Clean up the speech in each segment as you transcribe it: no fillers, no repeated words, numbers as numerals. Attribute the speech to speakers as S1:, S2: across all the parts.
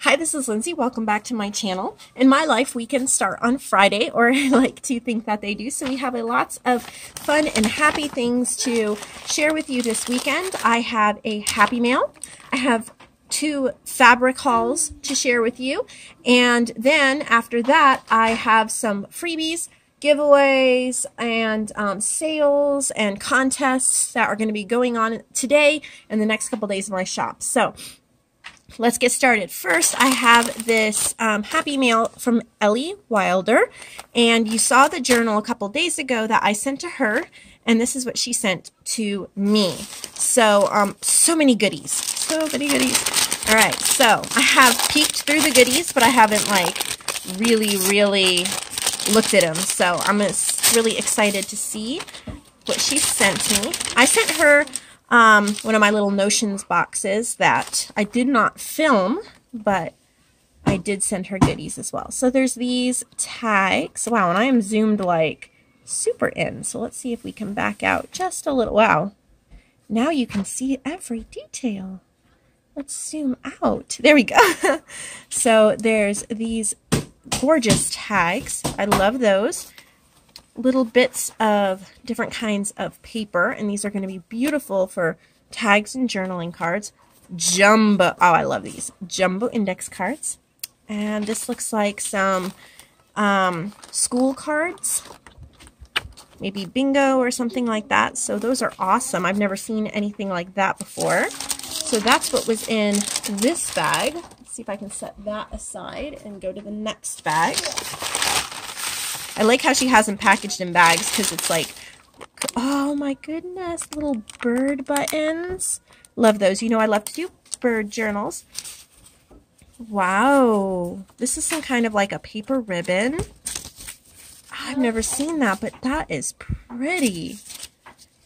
S1: Hi, this is Lindsay. Welcome back to my channel. In my life, weekends start on Friday, or I like to think that they do. So we have lots of fun and happy things to share with you this weekend. I have a happy mail. I have 2 fabric hauls to share with you. And then after that, I have some freebies, giveaways, and sales and contests that are going to be going on today and the next couple days in my shop. So let's get started. First, I have this happy mail from Ellie Wilder, and you saw the journal a couple days ago that I sent to her, and this is what she sent to me. So, so many goodies. So many goodies. All right, so I have peeked through the goodies, but I haven't, like, really looked at them. So I'm really excited to see what she sent me. I sent her one of my little Notions boxes that I did not film, but I did send her goodies as well. So there's these tags. Wow, and I am zoomed like super in. So let's see if we can back out just a little. Wow. Now you can see every detail. Let's zoom out. There we go. So there's these gorgeous tags. I love those. Little bits of different kinds of paper, and these are going to be beautiful for tags and journaling cards. Jumbo, oh, I love these jumbo index cards. And this looks like some school cards, maybe bingo or something like that. So those are awesome. I've never seen anything like that before. So that's what was in this bag. Let's see if I can set that aside and go to the next bag. I like how she has them packaged in bags because it's like, oh my goodness, little bird buttons. Love those. You know I love to do bird journals. Wow. This is some kind of like a paper ribbon. I've never seen that, but that is pretty.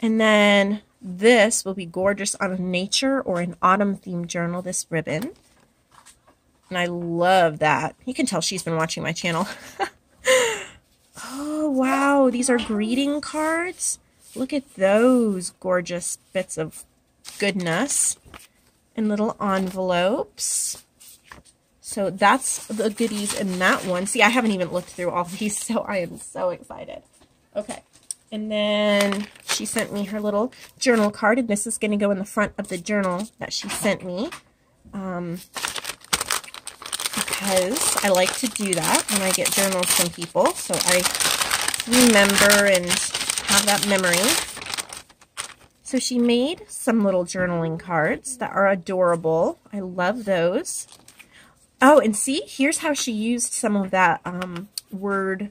S1: And then this will be gorgeous on a nature or an autumn themed journal, this ribbon. And I love that. You can tell she's been watching my channel. Oh, wow. These are greeting cards. Look at those gorgeous bits of goodness and little envelopes. So that's the goodies in that one. See, I haven't even looked through all these, so I am so excited. Okay. And then she sent me her little journal card, and this is going to go in the front of the journal that she sent me. Because I like to do that when I get journals from people, so I remember and have that memory. So she made some little journaling cards that are adorable. I love those. Oh, and see, here's how she used some of that word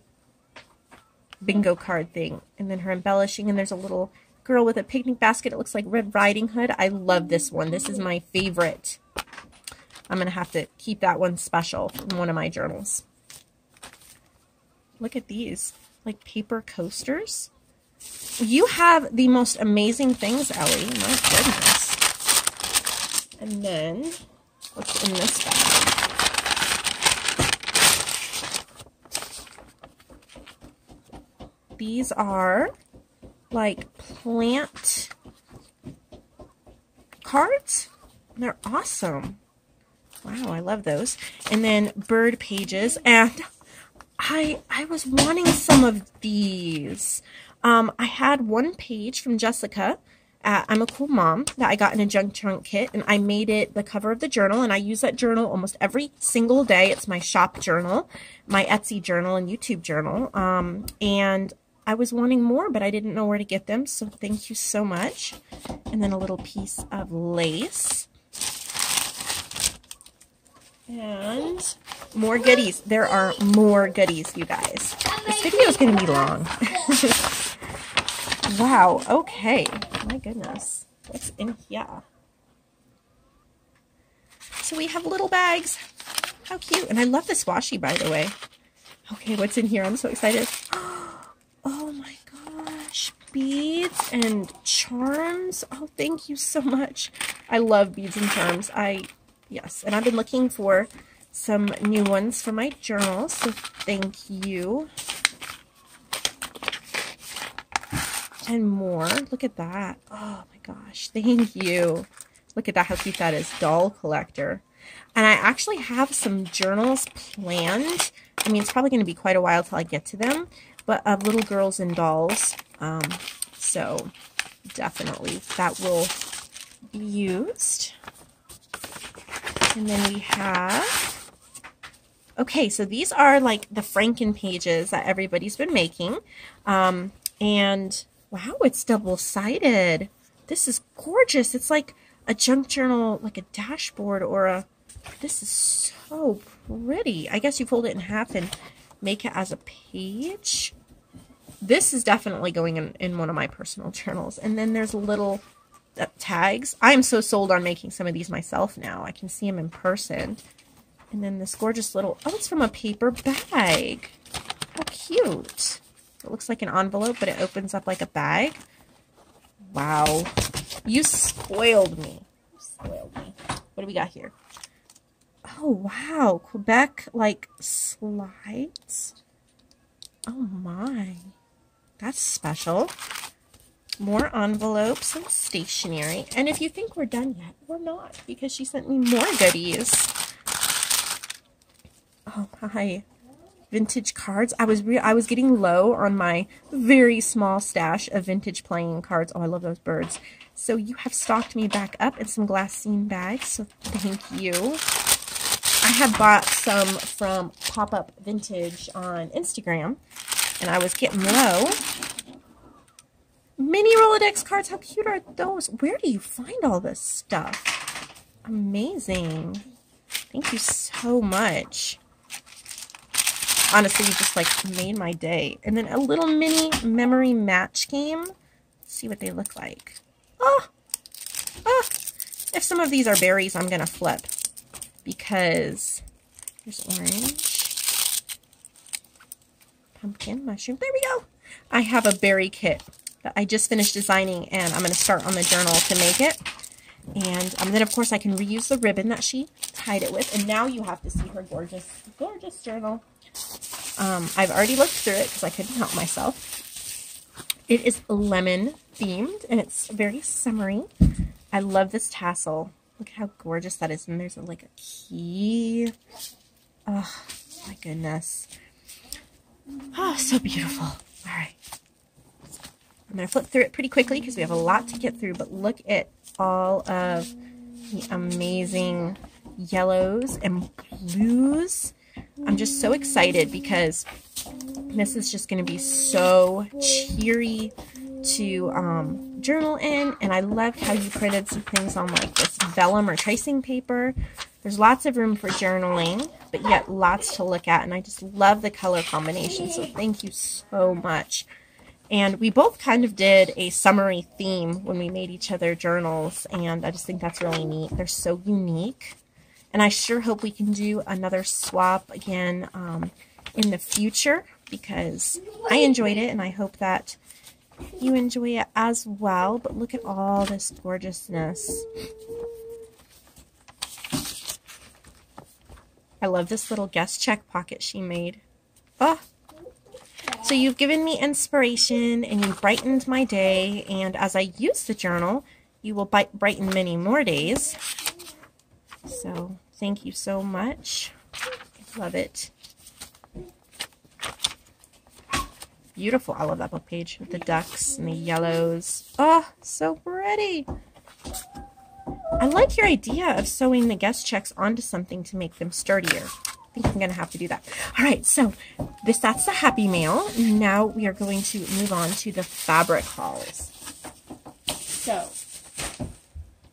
S1: bingo card thing. And then her embellishing, and there's a little girl with a picnic basket. It looks like Red Riding Hood. I love this one. This is my favorite. I'm going to have to keep that one special in one of my journals. Look at these, like paper coasters. You have the most amazing things, Ellie. My goodness. And then, what's in this bag? These are like plant cards. They're awesome. Wow, I love those. And then bird pages. And I was wanting some of these. I had one page from Jessica at I'm a Cool Mom that I got in a junk trunk kit, and I made it the cover of the journal, and I use that journal almost every single day. It's my shop journal, my Etsy journal, and YouTube journal. And I was wanting more, but I didn't know where to get them, so thank you so much. And then a little piece of lace. And more goodies. There are more goodies, you guys. This video is going to be long. Wow, okay. My goodness. What's in here? So we have little bags. How cute. And I love this washi, by the way. Okay, what's in here? I'm so excited. Oh my gosh. Beads and charms. Oh, thank you so much. I love beads and charms. Yes, and I've been looking for some new ones for my journal, so thank you. And more. Look at that. Oh my gosh, thank you. Look at that, how cute that is. Doll collector. And I actually have some journals planned. I mean, it's probably going to be quite a while till I get to them, but of little girls and dolls. So definitely that will be used. And then we have, okay, so these are like the Franken pages that everybody's been making. And wow, it's double-sided. This is gorgeous. It's like a junk journal, like a dashboard or a, this is so pretty. I guess you fold it in half and make it as a page. This is definitely going in one of my personal journals. And then there's little tags. I'm so sold on making some of these myself now. I can see them in person. And then this gorgeous little, oh, it's from a paper bag. How cute. It looks like an envelope, but it opens up like a bag. Wow. You spoiled me. You spoiled me. What do we got here? Oh, wow. Quebec, like, slides. Oh, my. That's special. More envelopes and stationery. And if you think we're done yet, we're not, because she sent me more goodies. Oh, hi. Vintage cards. I was getting low on my very small stash of vintage playing cards. Oh, I love those birds. So you have stocked me back up in some glassine bags, so thank you. I had bought some from Pop-Up Vintage on Instagram, and I was getting low. Mini Rolodex cards, how cute are those? Where do you find all this stuff? Amazing. Thank you so much. Honestly, you just like made my day. And then a little mini memory match game. Let's see what they look like. Oh, oh. If some of these are berries, I'm going to flip. Because there's orange, pumpkin, mushroom. There we go. I have a berry kit that I just finished designing, and I'm going to start on the journal to make it. And then, of course, I can reuse the ribbon that she tied it with. And now you have to see her gorgeous, gorgeous journal. I've already looked through it because I couldn't help myself. It is lemon themed, and it's very summery. I love this tassel. Look how gorgeous that is. And there's like a key. Oh, my goodness. Oh, so beautiful. All right. I'm going to flip through it pretty quickly because we have a lot to get through. But look at all of the amazing yellows and blues. I'm just so excited because this is just going to be so cheery to journal in. And I loved how you printed some things on like this vellum or tracing paper. There's lots of room for journaling, but yet lots to look at. And I just love the color combination. So thank you so much. And we both kind of did a summery theme when we made each other journals. And I just think that's really neat. They're so unique. And I sure hope we can do another swap again in the future because I enjoyed it and I hope that you enjoy it as well. But look at all this gorgeousness. I love this little guest check pocket she made. Oh, so you've given me inspiration and you brightened my day. And as I use the journal, you will brighten many more days. So thank you so much. I love it. Beautiful. I love that book page with the ducks and the yellows. Oh, so pretty. I like your idea of sewing the guest checks onto something to make them sturdier. I think I'm going to have to do that. All right, so that's the happy mail. Now we are going to move on to the fabric hauls. So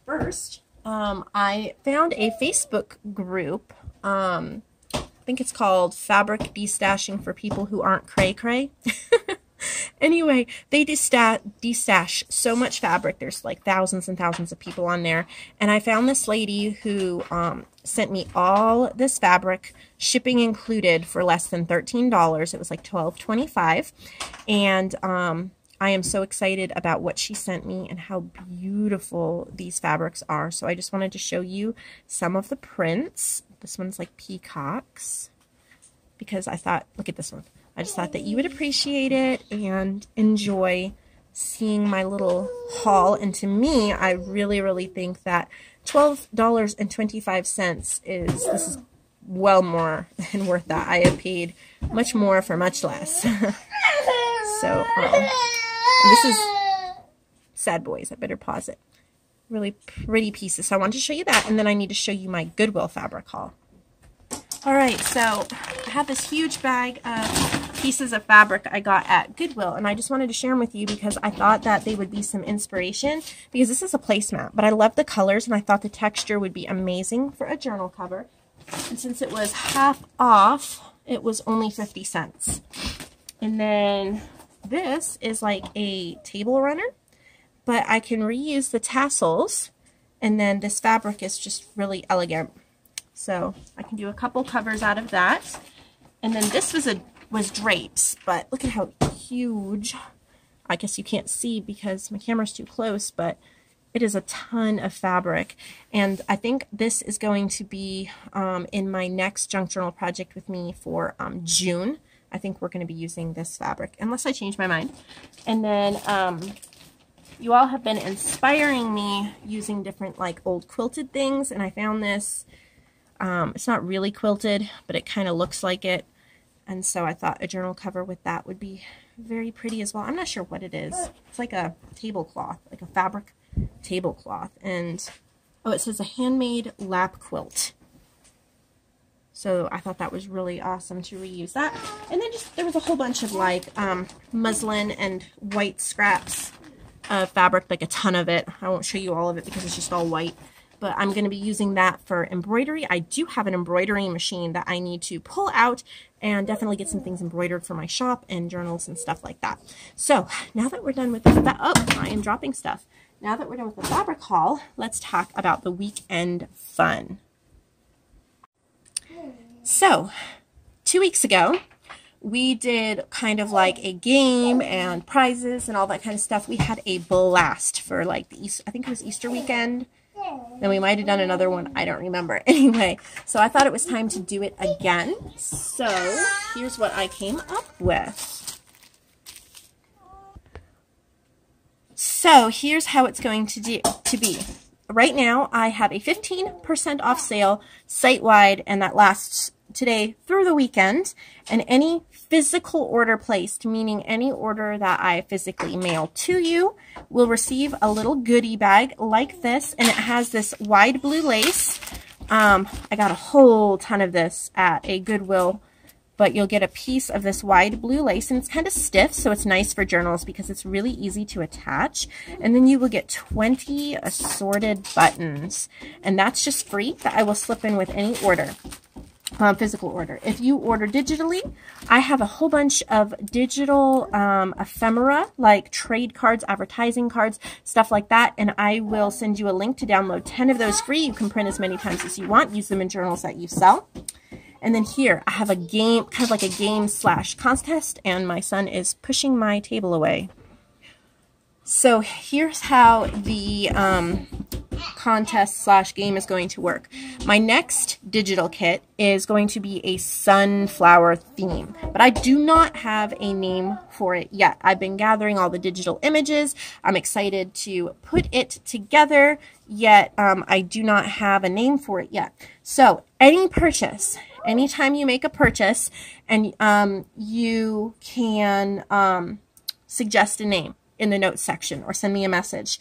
S1: first, I found a Facebook group. I think it's called Fabric Destashing for People Who Aren't Cray Cray. Anyway, they destash so much fabric. There's like thousands and thousands of people on there. And I found this lady who sent me all this fabric, shipping included, for less than $13. It was like $12.25. And I am so excited about what she sent me and how beautiful these fabrics are. So I just wanted to show you some of the prints. This one's like peacocks because I thought, look at this one. I just thought that you would appreciate it and enjoy seeing my little haul. And to me, I really, really think that $12.25 this is well more than worth that. I have paid much more for much less. So, this is Sad Boys. I better pause it. Really pretty pieces. So I wanted to show you that, and then I need to show you my Goodwill fabric haul. All right, so I have this huge bag of pieces of fabric I got at Goodwill, and I just wanted to share them with you because I thought that they would be some inspiration, because this is a placemat, but I love the colors, and I thought the texture would be amazing for a journal cover. And since it was half off, it was only 50 cents. And then this is like a table runner, but I can reuse the tassels, and then this fabric is just really elegant. So I can do a couple covers out of that. And then this was drapes, but look at how huge. I guess you can't see because my camera's too close, but it is a ton of fabric. And I think this is going to be in my next junk journal project with me for June. I think we're going to be using this fabric, unless I change my mind. And then you all have been inspiring me using different like old quilted things, and I found this. It's not really quilted, but it kind of looks like it. And so I thought a journal cover with that would be very pretty as well. I'm not sure what it is. It's like a tablecloth, like a fabric tablecloth. And, oh, it says a handmade lap quilt. So I thought that was really awesome to reuse that. And then just, there was a whole bunch of like muslin and white scraps of fabric, like a ton of it. I won't show you all of it because it's just all white. But I'm going to be using that for embroidery. I do have an embroidery machine that I need to pull out and definitely get some things embroidered for my shop and journals and stuff like that. So now that we're done with the I am dropping stuff. Now that we're done with the fabric haul, let's talk about the weekend fun. So 2 weeks ago, we did kind of like a game and prizes and all that kind of stuff. We had a blast for like the I think it was Easter weekend. Then we might have done another one. I don't remember. Anyway, so I thought it was time to do it again. So here's what I came up with. So here's how it's going to be. Right now, I have a 15% off sale site-wide, and that lasts today through the weekend. And any physical order placed, meaning any order that I physically mail to you, will receive a little goodie bag like this, and it has this wide blue lace. I got a whole ton of this at a Goodwill, but you'll get a piece of this wide blue lace, and it's kind of stiff, so it's nice for journals because it's really easy to attach. And then you will get 20 assorted buttons, and that's just free, that I will slip in with any order. Physical order. If you order digitally, I have a whole bunch of digital ephemera, like trade cards, advertising cards, stuff like that, and I will send you a link to download 10 of those free. You can print as many times as you want, use them in journals that you sell. And then here, I have a game, kind of like a game / contest, and my son is pushing my table away. So here's how the contest / game is going to work. My next digital kit is going to be a sunflower theme, but I do not have a name for it yet. I've been gathering all the digital images. I'm excited to put it together, yet I do not have a name for it yet. So any purchase, anytime you make a purchase, and you can suggest a name in the notes section or send me a message.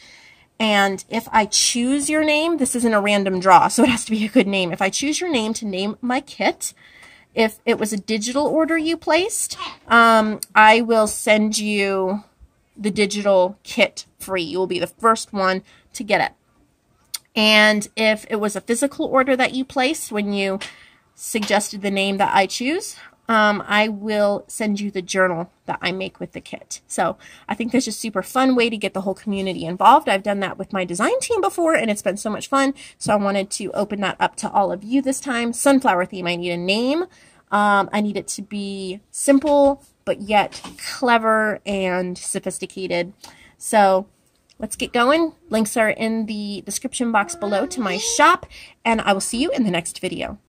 S1: And if I choose your name, this isn't a random draw, so it has to be a good name. If I choose your name to name my kit, if it was a digital order you placed, I will send you the digital kit free. You will be the first one to get it. And if it was a physical order that you placed when you suggested the name that I choose, I will send you the journal that I make with the kit. So I think that's just a super fun way to get the whole community involved. I've done that with my design team before, and it's been so much fun. So I wanted to open that up to all of you this time. Sunflower theme, I need a name. I need it to be simple, but yet clever and sophisticated. So let's get going. Links are in the description box below to my shop, and I will see you in the next video.